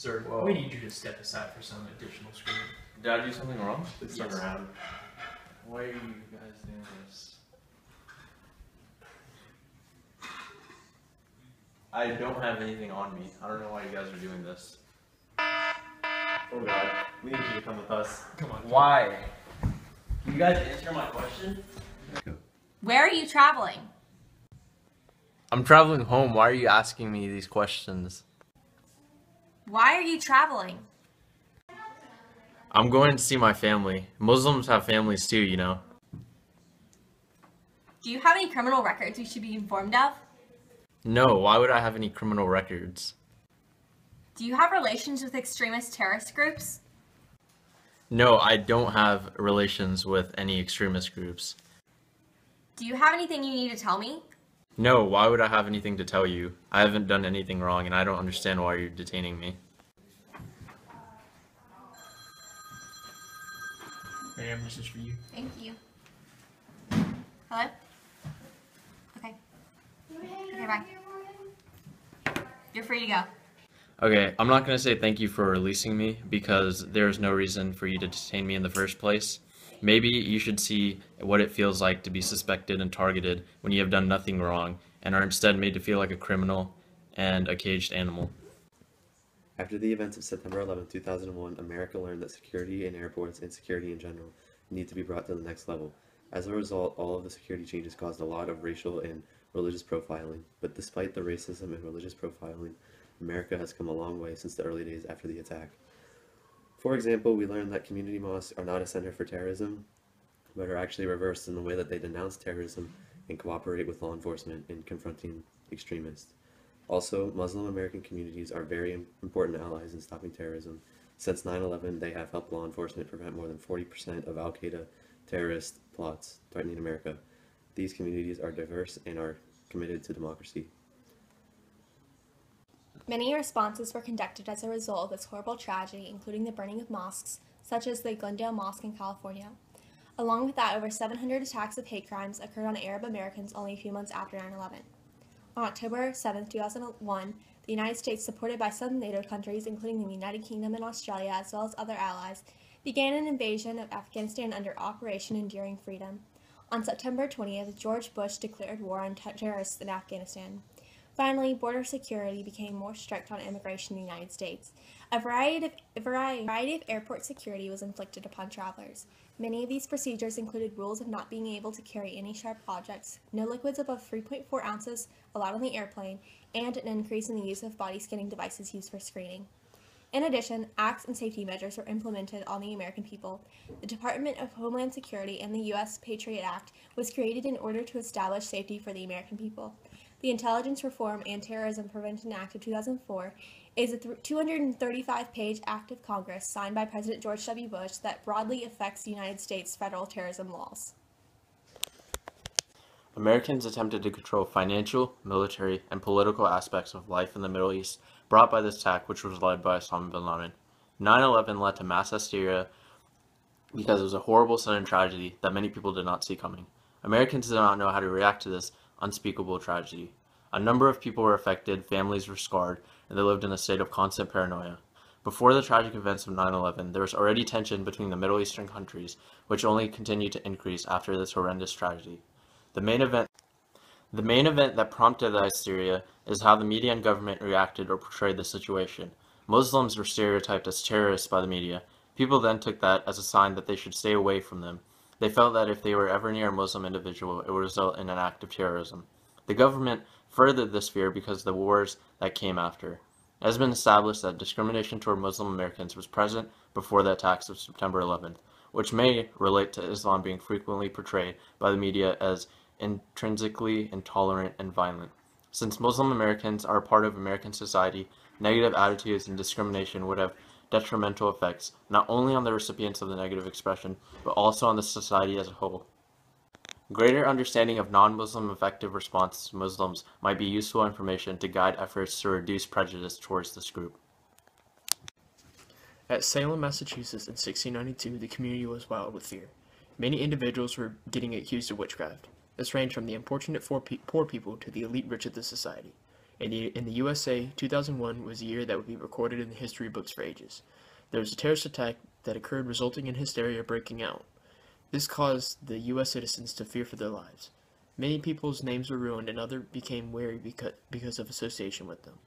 Sir, Whoa. we need you to step aside for some additional screening. Did I do something wrong? Please turn around. Why are you guys doing this? I don't have anything on me. I don't know why you guys are doing this. Oh God, we need you to come with us. Come on. Why? Can you guys answer my question? Where are you traveling? I'm traveling home. Why are you asking me these questions? Why are you traveling? I'm going to see my family. Muslims have families too, you know. Do you have any criminal records we should be informed of? No, why would I have any criminal records? Do you have relations with extremist terrorist groups? No, I don't have relations with any extremist groups. Do you have anything you need to tell me? No, why would I have anything to tell you? I haven't done anything wrong and I don't understand why you're detaining me. Ma'am, this is for you. Thank you. Hello? Okay. Okay, bye. You're free to go. Okay, I'm not going to say thank you for releasing me because there's no reason for you to detain me in the first place. Maybe you should see what it feels like to be suspected and targeted when you have done nothing wrong and are instead made to feel like a criminal and a caged animal. After the events of September 11, 2001, America learned that security in airports and security in general need to be brought to the next level. As a result, all of the security changes caused a lot of racial and religious profiling. But despite the racism and religious profiling, America has come a long way since the early days after the attack. For example, we learned that community mosques are not a center for terrorism, but are actually reversed in the way that they denounce terrorism and cooperate with law enforcement in confronting extremists. Also, Muslim American communities are very important allies in stopping terrorism. Since 9/11, they have helped law enforcement prevent more than 40% of Al-Qaeda terrorist plots threatening America. These communities are diverse and are committed to democracy. Many responses were conducted as a result of this horrible tragedy, including the burning of mosques, such as the Glendale Mosque in California. Along with that, over 700 attacks of hate crimes occurred on Arab Americans only a few months after 9/11. On October 7, 2001, the United States, supported by some NATO countries, including the United Kingdom and Australia, as well as other allies, began an invasion of Afghanistan under Operation Enduring Freedom. On September 20th, George Bush declared war on terrorists in Afghanistan. Finally, border security became more strict on immigration in the United States. A variety of airport security was inflicted upon travelers. Many of these procedures included rules of not being able to carry any sharp objects, no liquids above 3.4 ounces allowed on the airplane, and an increase in the use of body scanning devices used for screening. In addition, acts and safety measures were implemented on the American people. The Department of Homeland Security and the U.S. Patriot Act was created in order to establish safety for the American people. The Intelligence Reform and Terrorism Prevention Act of 2004 is a 235-page act of Congress signed by President George W. Bush that broadly affects the United States federal terrorism laws. Americans attempted to control financial, military, and political aspects of life in the Middle East brought by this attack, which was led by Osama bin Laden. 9/11 led to mass hysteria because it was a horrible sudden tragedy that many people did not see coming. Americans did not know how to react to this unspeakable tragedy. A number of people were affected, families were scarred, and they lived in a state of constant paranoia. Before the tragic events of 9/11, there was already tension between the Middle Eastern countries, which only continued to increase after this horrendous tragedy. The main event that prompted the hysteria is how the media and government reacted or portrayed the situation. Muslims were stereotyped as terrorists by the media. People then took that as a sign that they should stay away from them. They felt that if they were ever near a Muslim individual, it would result in an act of terrorism. The government furthered this fear because of the wars that came after. It has been established that discrimination toward Muslim Americans was present before the attacks of September 11th, which may relate to Islam being frequently portrayed by the media as intrinsically intolerant and violent. Since Muslim Americans are a part of American society, negative attitudes and discrimination would have detrimental effects, not only on the recipients of the negative expression, but also on the society as a whole. Greater understanding of non-Muslim effective responses to Muslims might be useful information to guide efforts to reduce prejudice towards this group. At Salem, Massachusetts in 1692, the community was wild with fear. Many individuals were getting accused of witchcraft. This ranged from the unfortunate poor people to the elite rich of the society. In the USA, 2001 was a year that would be recorded in the history books for ages. There was a terrorist attack that occurred, resulting in hysteria breaking out. This caused the U.S. citizens to fear for their lives. Many people's names were ruined and others became wary because of association with them.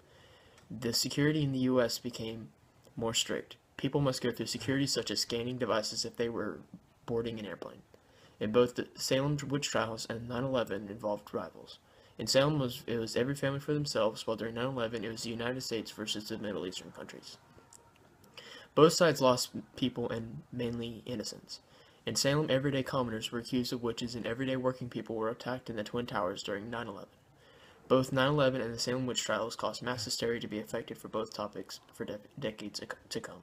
The security in the U.S. became more strict. People must go through security such as scanning devices if they were boarding an airplane. In both the Salem witch trials and 9/11 involved rivals. In Salem, it was every family for themselves, while during 9/11 it was the United States versus the Middle Eastern countries. Both sides lost people and mainly innocents. In Salem, everyday commoners were accused of witches and everyday working people were attacked in the Twin Towers during 9/11. Both 9/11 and the Salem witch trials caused mass hysteria to be affected for both topics for decades to come.